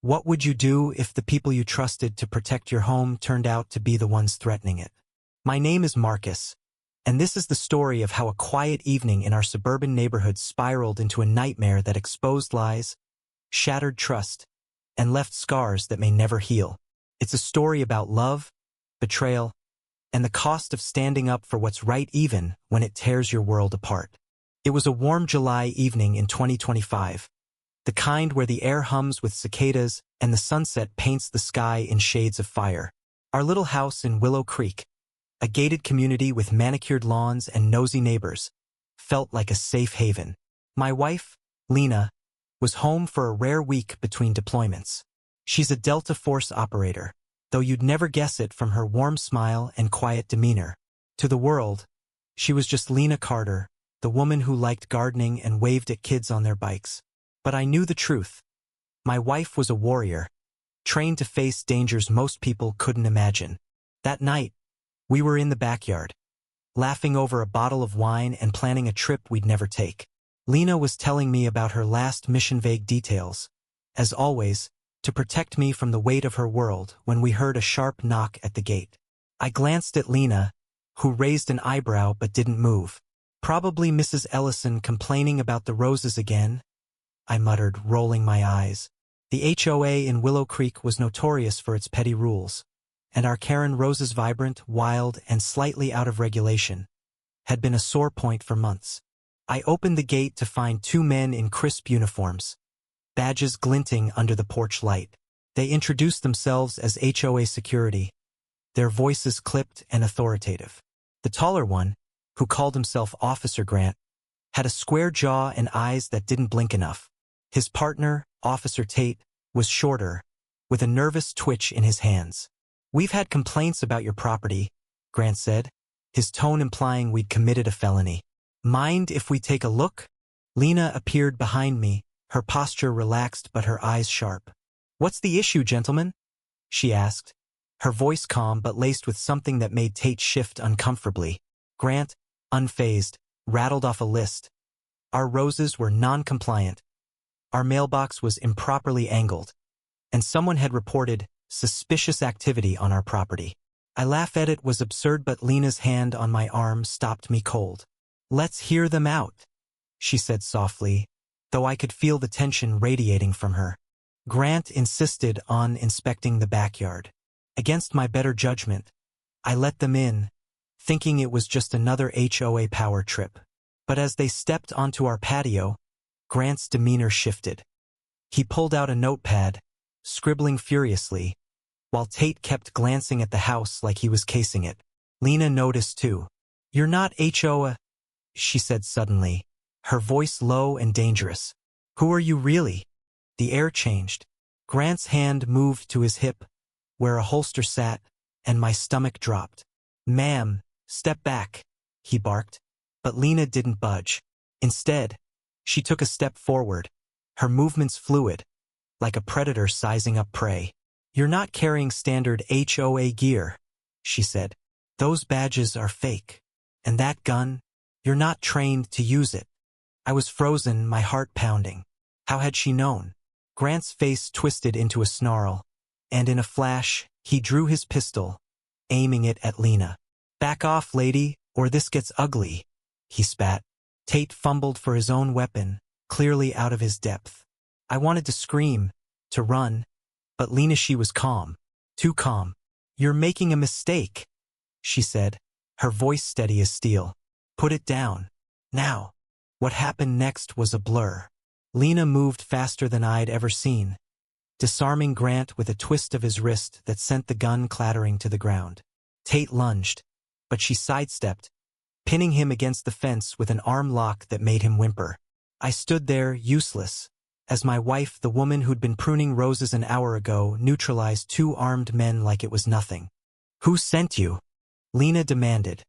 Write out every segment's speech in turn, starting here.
What would you do if the people you trusted to protect your home turned out to be the ones threatening it? My name is Marcus, and this is the story of how a quiet evening in our suburban neighborhood spiraled into a nightmare that exposed lies, shattered trust, and left scars that may never heal. It's a story about love, betrayal, and the cost of standing up for what's right even when it tears your world apart. It was a warm July evening in 2025, the kind where the air hums with cicadas and the sunset paints the sky in shades of fire. Our little house in Willow Creek, a gated community with manicured lawns and nosy neighbors, felt like a safe haven. My wife, Lena, was home for a rare week between deployments. She's a Delta Force operator, though you'd never guess it from her warm smile and quiet demeanor. To the world, she was just Lena Carter, the woman who liked gardening and waved at kids on their bikes. But I knew the truth. My wife was a warrior, trained to face dangers most people couldn't imagine. That night, we were in the backyard, laughing over a bottle of wine and planning a trip we'd never take. Lena was telling me about her last mission, vague details, as always, to protect me from the weight of her world when we heard a sharp knock at the gate. I glanced at Lena, who raised an eyebrow but didn't move. Probably Mrs. Ellison complaining about the roses again, I muttered, rolling my eyes. The HOA in Willow Creek was notorious for its petty rules, and our Karen Rose's vibrant, wild, and slightly out of regulation had been a sore point for months. I opened the gate to find two men in crisp uniforms, badges glinting under the porch light. They introduced themselves as HOA security, their voices clipped and authoritative. The taller one, who called himself Officer Grant, had a square jaw and eyes that didn't blink enough. His partner, Officer Tate, was shorter, with a nervous twitch in his hands. "We've had complaints about your property," Grant said, his tone implying we'd committed a felony. "Mind if we take a look?" Lena appeared behind me, her posture relaxed but her eyes sharp. "What's the issue, gentlemen?" she asked, her voice calm but laced with something that made Tate shift uncomfortably. Grant, unfazed, rattled off a list. Our roses were non-compliant. Our mailbox was improperly angled, and someone had reported suspicious activity on our property. I laughed at it was absurd, but Lena's hand on my arm stopped me cold. "Let's hear them out," she said softly, though I could feel the tension radiating from her. Grant insisted on inspecting the backyard. Against my better judgment, I let them in, thinking it was just another HOA power trip. But as they stepped onto our patio, Grant's demeanor shifted. He pulled out a notepad, scribbling furiously, while Tate kept glancing at the house like he was casing it. Lena noticed too. "You're not HOA," she said suddenly, her voice low and dangerous. "Who are you really?" The air changed. Grant's hand moved to his hip, where a holster sat, and my stomach dropped. "Ma'am, step back," he barked. But Lena didn't budge. Instead, she took a step forward, her movements fluid, like a predator sizing up prey. "You're not carrying standard HOA gear," she said. "Those badges are fake. And that gun, you're not trained to use it." I was frozen, my heart pounding. How had she known? Grant's face twisted into a snarl, and in a flash, he drew his pistol, aiming it at Lena. "Back off, lady, or this gets ugly," he spat. Tate fumbled for his own weapon, clearly out of his depth. I wanted to scream, to run, but Lena, she was calm. Too calm. "You're making a mistake," she said, her voice steady as steel. "Put it down. Now." What happened next was a blur. Lena moved faster than I'd ever seen, disarming Grant with a twist of his wrist that sent the gun clattering to the ground. Tate lunged, but she sidestepped, pinning him against the fence with an arm lock that made him whimper. I stood there, useless, as my wife, the woman who'd been pruning roses an hour ago, neutralized two armed men like it was nothing. "Who sent you?" Lena demanded,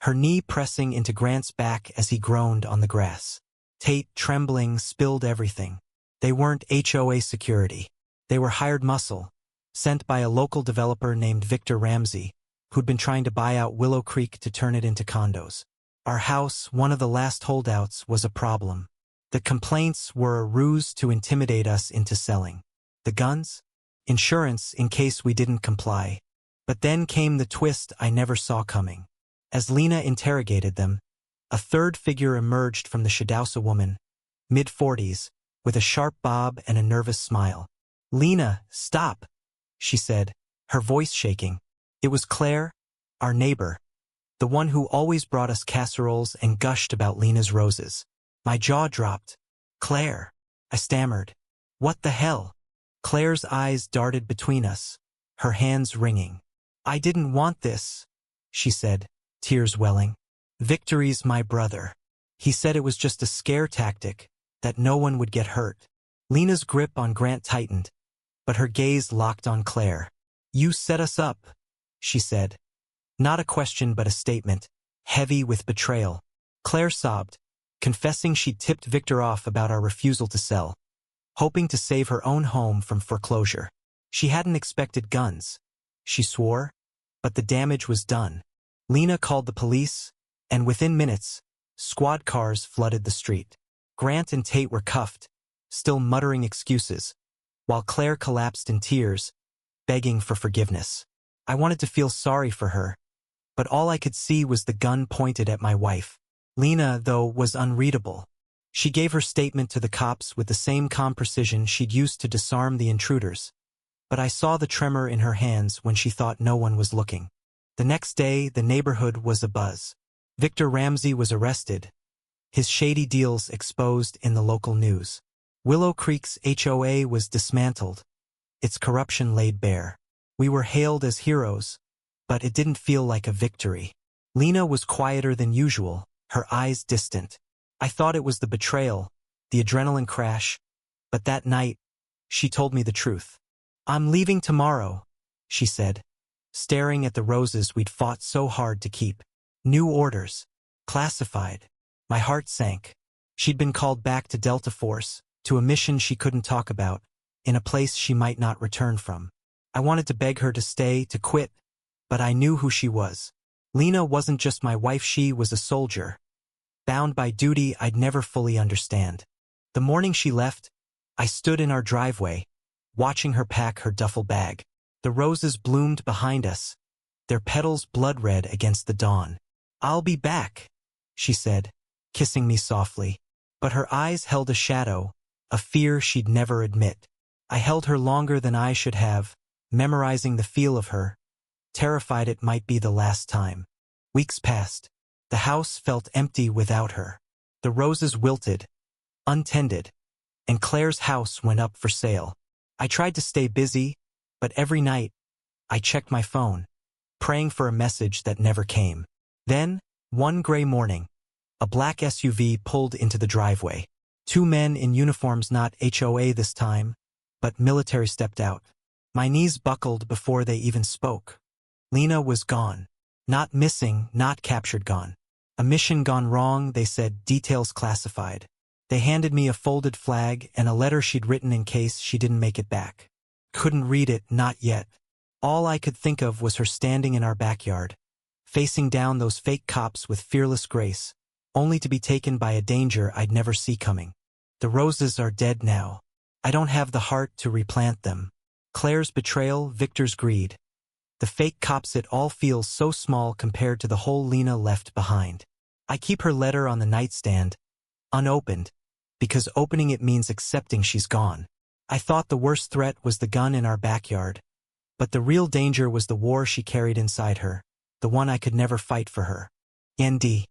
her knee pressing into Grant's back as he groaned on the grass. Tate, trembling, spilled everything. They weren't HOA security. They were hired muscle, sent by a local developer named Victor Ramsey, who'd been trying to buy out Willow Creek to turn it into condos. Our house, one of the last holdouts, was a problem. The complaints were a ruse to intimidate us into selling. The guns? Insurance in case we didn't comply. But then came the twist I never saw coming. As Lena interrogated them, a third figure emerged from the Shadowsa woman, mid-40s, with a sharp bob and a nervous smile. "Lena, stop," she said, her voice shaking. It was Claire, our neighbor, the one who always brought us casseroles and gushed about Lena's roses. My jaw dropped. "Claire," I stammered. "What the hell?" Claire's eyes darted between us, her hands wringing. "I didn't want this," she said, tears welling. "Victory's my brother. He said it was just a scare tactic, that no one would get hurt." Lena's grip on Grant tightened, but her gaze locked on Claire. "You set us up," she said. Not a question but a statement, heavy with betrayal. Claire sobbed, confessing she'd tipped Victor off about our refusal to sell, hoping to save her own home from foreclosure. She hadn't expected guns, she swore, but the damage was done. Lena called the police, and within minutes, squad cars flooded the street. Grant and Tate were cuffed, still muttering excuses, while Claire collapsed in tears, begging for forgiveness. I wanted to feel sorry for her, but all I could see was the gun pointed at my wife. Lena, though, was unreadable. She gave her statement to the cops with the same calm precision she'd used to disarm the intruders, but I saw the tremor in her hands when she thought no one was looking. The next day, the neighborhood was abuzz. Victor Ramsey was arrested, his shady deals exposed in the local news. Willow Creek's HOA was dismantled, its corruption laid bare. We were hailed as heroes, but it didn't feel like a victory. Lena was quieter than usual, her eyes distant. I thought it was the betrayal, the adrenaline crash, but that night, she told me the truth. "I'm leaving tomorrow," she said, staring at the roses we'd fought so hard to keep. New orders. Classified. My heart sank. She'd been called back to Delta Force, to a mission she couldn't talk about, in a place she might not return from. I wanted to beg her to stay, to quit, but I knew who she was. Lena wasn't just my wife, she was a soldier, bound by duty I'd never fully understand. The morning she left, I stood in our driveway, watching her pack her duffel bag. The roses bloomed behind us, their petals blood-red against the dawn. "I'll be back," she said, kissing me softly, but her eyes held a shadow, a fear she'd never admit. I held her longer than I should have, memorizing the feel of her, terrified it might be the last time. Weeks passed. The house felt empty without her. The roses wilted, untended, and Claire's house went up for sale. I tried to stay busy, but every night, I checked my phone, praying for a message that never came. Then, one gray morning, a black SUV pulled into the driveway. Two men in uniforms, not HOA this time, but military, stepped out. My knees buckled before they even spoke. Lena was gone. Not missing, not captured, gone. A mission gone wrong, they said, details classified. They handed me a folded flag and a letter she'd written in case she didn't make it back. Couldn't read it, not yet. All I could think of was her standing in our backyard, facing down those fake cops with fearless grace, only to be taken by a danger I'd never see coming. The roses are dead now. I don't have the heart to replant them. Claire's betrayal, Victor's greed. The fake cops, it all feels so small compared to the whole Lena left behind. I keep her letter on the nightstand, unopened, because opening it means accepting she's gone. I thought the worst threat was the gun in our backyard, but the real danger was the war she carried inside her, the one I could never fight for her. ND.